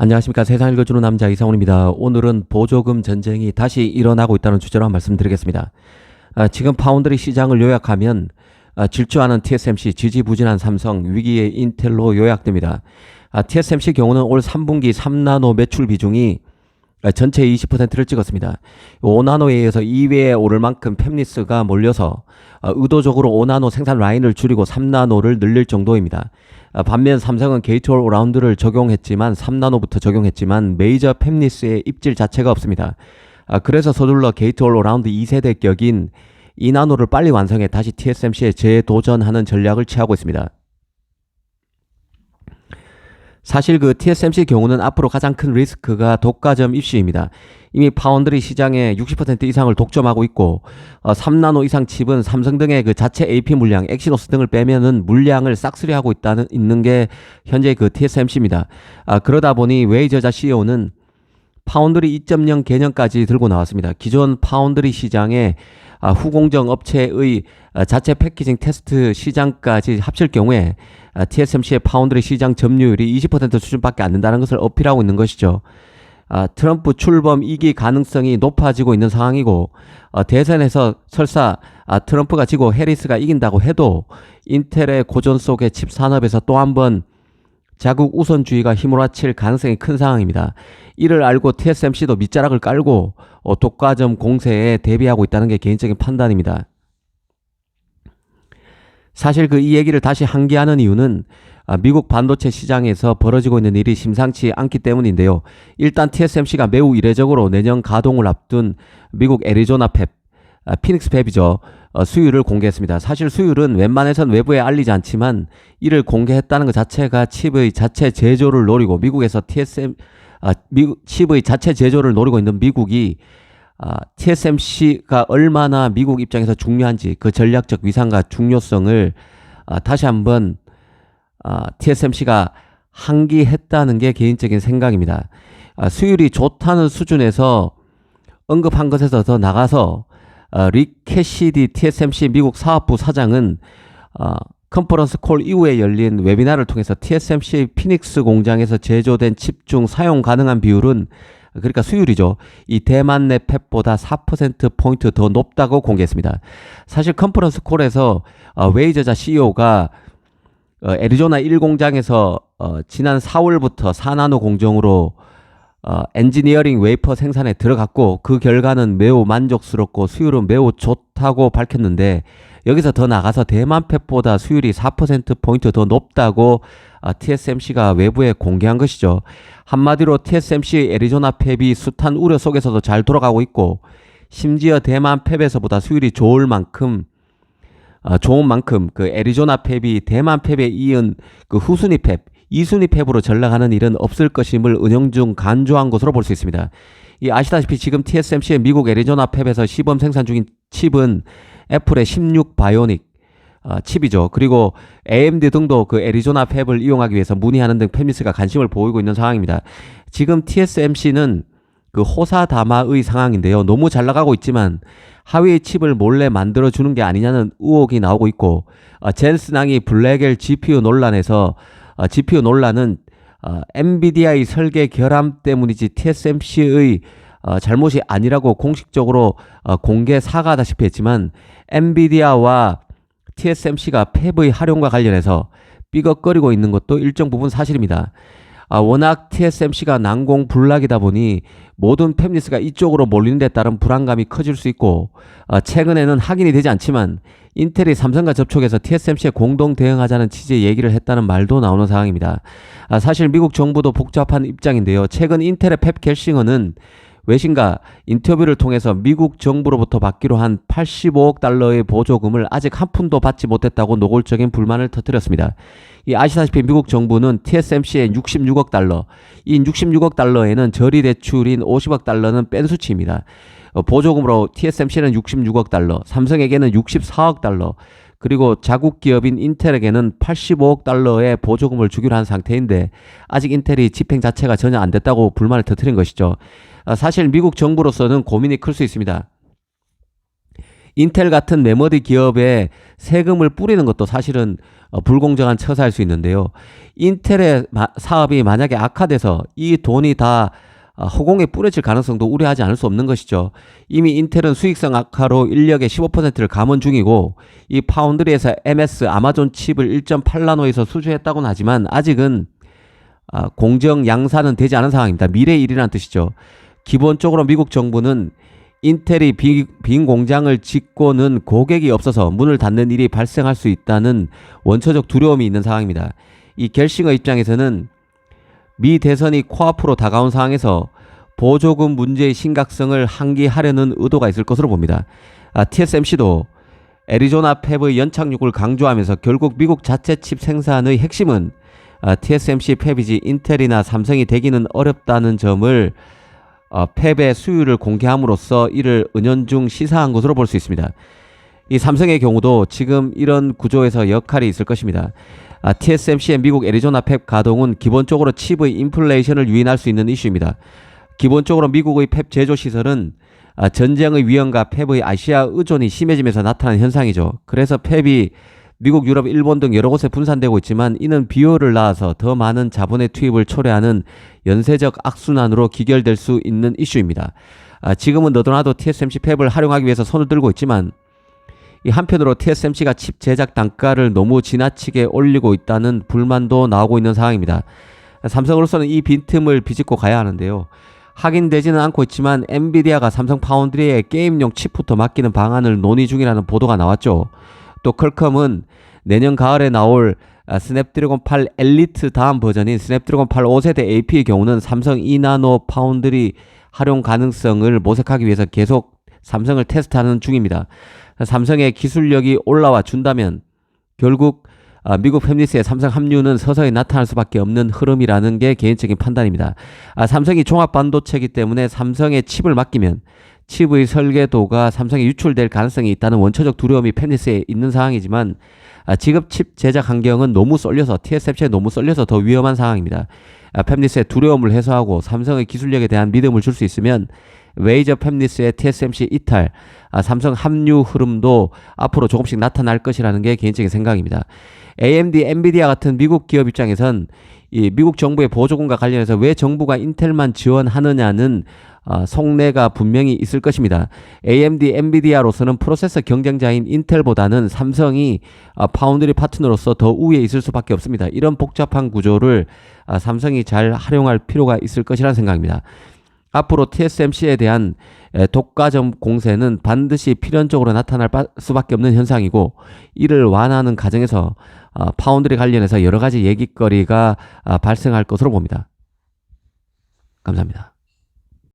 안녕하십니까. 세상 읽어주는 남자 이상훈입니다. 오늘은 보조금 전쟁이 다시 일어나고 있다는 주제로 한 말씀 드리겠습니다. 지금 파운드리 시장을 요약하면 질주하는 TSMC, 지지부진한 삼성, 위기의 인텔로 요약됩니다. TSMC 경우는 올 3분기 3나노 매출 비중이 전체 20%를 찍었습니다. 5나노에 의해서 2위에 오를 만큼 팹리스가 몰려서 의도적으로 5나노 생산 라인을 줄이고 3나노를 늘릴 정도입니다. 반면 삼성은 게이트-올-어라운드를 적용했지만 3나노부터 적용했지만 메이저 팹리스의 입질 자체가 없습니다. 그래서 서둘러 게이트-올-어라운드 2세대 격인 2나노를 빨리 완성해 다시 TSMC에 재도전하는 전략을 취하고 있습니다. 사실 그 TSMC 경우는 앞으로 가장 큰 리스크가 독과점 입시입니다. 이미 파운드리 시장의 60% 이상을 독점하고 있고 3나노 이상 칩은 삼성 등의 그 자체 AP 물량, 엑시노스 등을 빼면은 물량을 싹쓸이하고 있는 게 현재 그 TSMC입니다. 그러다 보니 웨이저자 CEO는 파운드리 2.0 개념까지 들고 나왔습니다. 기존 파운드리 시장에 후공정 업체의 자체 패키징 테스트 시장까지 합칠 경우에 TSMC의 파운드리 시장 점유율이 20% 수준밖에 안 된다는 것을 어필하고 있는 것이죠. 트럼프 출범 2기 가능성이 높아지고 있는 상황이고 대선에서 설사 트럼프가 지고 해리스가 이긴다고 해도 인텔의 고전 속의 칩 산업에서 또 한 번 자국 우선주의가 휘몰아칠 가능성이 큰 상황입니다. 이를 알고 TSMC도 밑자락을 깔고 독과점 공세에 대비하고 있다는 게 개인적인 판단입니다. 사실 이 얘기를 다시 한기하는 이유는 미국 반도체 시장에서 벌어지고 있는 일이 심상치 않기 때문인데요. 일단 TSMC가 매우 이례적으로 내년 가동을 앞둔 미국 애리조나 팹, 피닉스 팹이죠. 수율을 공개했습니다. 사실 수율은 웬만해선 외부에 알리지 않지만 이를 공개했다는 것 자체가 칩의 자체 제조를 노리고 미국에서 칩의 자체 제조를 노리고 있는 미국이 TSMC가 얼마나 미국 입장에서 중요한지 그 전략적 위상과 중요성을 다시 한번 TSMC가 항기했다는 게 개인적인 생각입니다. 수율이 좋다는 수준에서 언급한 것에서 더 나가서 릭 캐시디 TSMC 미국 사업부 사장은 컨퍼런스 콜 이후에 열린 웨비나를 통해서 TSMC 피닉스 공장에서 제조된 칩 중 사용 가능한 비율은 그러니까 수율이죠. 이 대만 내 팹보다 4%포인트 더 높다고 공개했습니다. 사실 컨퍼런스 콜에서 웨이저자 CEO가 애리조나 1공장에서 지난 4월부터 4나노 공정으로 엔지니어링 웨이퍼 생산에 들어갔고 그 결과는 매우 만족스럽고 수율은 매우 좋다고 밝혔는데 여기서 더 나가서 대만 팹보다 수율이 4%포인트 더 높다고 TSMC가 외부에 공개한 것이죠. 한마디로 TSMC 애리조나 팹이 숱한 우려 속에서도 잘 돌아가고 있고 심지어 대만 팹에서보다 수율이 좋은 만큼 그 애리조나 팹이 대만 팹에 이은 그 후순위 팹, 2순위 팹으로 전락하는 일은 없을 것임을 은연중 간주한 것으로 볼 수 있습니다. 아시다시피 지금 TSMC의 미국 애리조나 팹에서 시범 생산 중인 칩은 애플의 16 바이오닉 칩이죠. 그리고 AMD 등도 그 애리조나 팹을 이용하기 위해서 문의하는 등 팹리스가 관심을 보이고 있는 상황입니다. 지금 TSMC는 그 호사다마의 상황인데요. 너무 잘 나가고 있지만 하위의 칩을 몰래 만들어주는 게 아니냐는 의혹이 나오고 있고 젠슨 낭이 블랙엘 GPU 논란에서 GPU 논란은 엔비디아의 설계 결함 때문이지 TSMC의 잘못이 아니라고 공식적으로 공개 사과하다시피 했지만 엔비디아와 TSMC가 팹의 활용과 관련해서 삐걱거리고 있는 것도 일정 부분 사실입니다. 워낙 TSMC가 난공불락이다 보니 모든 팹리스가 이쪽으로 몰리는 데 따른 불안감이 커질 수 있고 최근에는 확인이 되지 않지만 인텔이 삼성과 접촉해서 TSMC에 공동 대응하자는 취지의 얘기를 했다는 말도 나오는 상황입니다. 사실 미국 정부도 복잡한 입장인데요. 최근 인텔의 팹 갤싱어는 외신과 인터뷰를 통해서 미국 정부로부터 받기로 한 85억 달러의 보조금을 아직 한 푼도 받지 못했다고 노골적인 불만을 터뜨렸습니다. 아시다시피 미국 정부는 TSMC의 66억 달러, 이 66억 달러에는 저리 대출인 50억 달러는 뺀 수치입니다. 보조금으로 TSMC는 66억 달러, 삼성에게는 64억 달러, 그리고 자국 기업인 인텔에게는 85억 달러의 보조금을 주기로 한 상태인데 아직 인텔이 집행 자체가 전혀 안 됐다고 불만을 터뜨린 것이죠. 사실 미국 정부로서는 고민이 클 수 있습니다. 인텔 같은 메모리 기업에 세금을 뿌리는 것도 사실은 불공정한 처사일 수 있는데요. 인텔의 사업이 만약에 악화돼서 이 돈이 다 허공에 뿌려질 가능성도 우려하지 않을 수 없는 것이죠. 이미 인텔은 수익성 악화로 인력의 15%를 감원 중이고 이 파운드리에서 MS 아마존 칩을 1.8나노에서 수주했다고는 하지만 아직은 공정 양산은 되지 않은 상황입니다. 미래의 일이라는 뜻이죠. 기본적으로 미국 정부는 인텔이 빈 공장을 짓고는 고객이 없어서 문을 닫는 일이 발생할 수 있다는 원초적 두려움이 있는 상황입니다. 이 겔싱어 입장에서는 미 대선이 코앞으로 다가온 상황에서 보조금 문제의 심각성을 상기하려는 의도가 있을 것으로 봅니다. TSMC도 애리조나 팹의 연착륙을 강조하면서 결국 미국 자체 칩 생산의 핵심은 TSMC 팹이지 인텔이나 삼성이 되기는 어렵다는 점을 팹의 수율을 공개함으로써 이를 은연중 시사한 것으로 볼 수 있습니다. 이 삼성의 경우도 지금 이런 구조에서 역할이 있을 것입니다. TSMC의 미국 애리조나 팹 가동은 기본적으로 칩의 인플레이션을 유인할 수 있는 이슈입니다. 기본적으로 미국의 팹 제조 시설은 전쟁의 위험과 팹의 아시아 의존이 심해지면서 나타난 현상이죠. 그래서 팹이 미국, 유럽, 일본 등 여러 곳에 분산되고 있지만 이는 비효를 낳아서 더 많은 자본의 투입을 초래하는 연쇄적 악순환으로 기결될 수 있는 이슈입니다. 지금은 너도나도 TSMC 팹을 활용하기 위해서 손을 들고 있지만 이 한편으로 TSMC가 칩 제작 단가를 너무 지나치게 올리고 있다는 불만도 나오고 있는 상황입니다. 삼성으로서는 이 빈틈을 비집고 가야 하는데요. 확인되지는 않고 있지만 엔비디아가 삼성 파운드리에 게임용 칩부터 맡기는 방안을 논의 중이라는 보도가 나왔죠. 또 퀄컴은 내년 가을에 나올 스냅드래곤 8 엘리트 다음 버전인 스냅드래곤 8 5세대 AP의 경우는 삼성 2나노 파운드리 활용 가능성을 모색하기 위해서 계속 삼성을 테스트하는 중입니다. 삼성의 기술력이 올라와 준다면 결국 미국 팹리스의 삼성 합류는 서서히 나타날 수밖에 없는 흐름이라는 게 개인적인 판단입니다. 삼성이 종합반도체이기 때문에 삼성의 칩을 맡기면 칩의 설계도가 삼성에 유출될 가능성이 있다는 원초적 두려움이 팹리스에 있는 상황이지만 지금 칩 제작 환경은 너무 쏠려서 TSMC에 너무 쏠려서 더 위험한 상황입니다. 팹리스의 두려움을 해소하고 삼성의 기술력에 대한 믿음을 줄 수 있으면 웨이저 팹리스의 TSMC 이탈, 삼성 합류 흐름도 앞으로 조금씩 나타날 것이라는 게 개인적인 생각입니다. AMD, 엔비디아 같은 미국 기업 입장에선 이 미국 정부의 보조금과 관련해서 왜 정부가 인텔만 지원하느냐는 속내가 분명히 있을 것입니다. AMD, 엔비디아로서는 프로세서 경쟁자인 인텔보다는 삼성이 파운드리 파트너로서 더 우위에 있을 수밖에 없습니다. 이런 복잡한 구조를 삼성이 잘 활용할 필요가 있을 것이라는 생각입니다. 앞으로 TSMC에 대한 독과점 공세는 반드시 필연적으로 나타날 수밖에 없는 현상이고 이를 완화하는 과정에서 파운드리 관련해서 여러 가지 얘기거리가 발생할 것으로 봅니다. 감사합니다.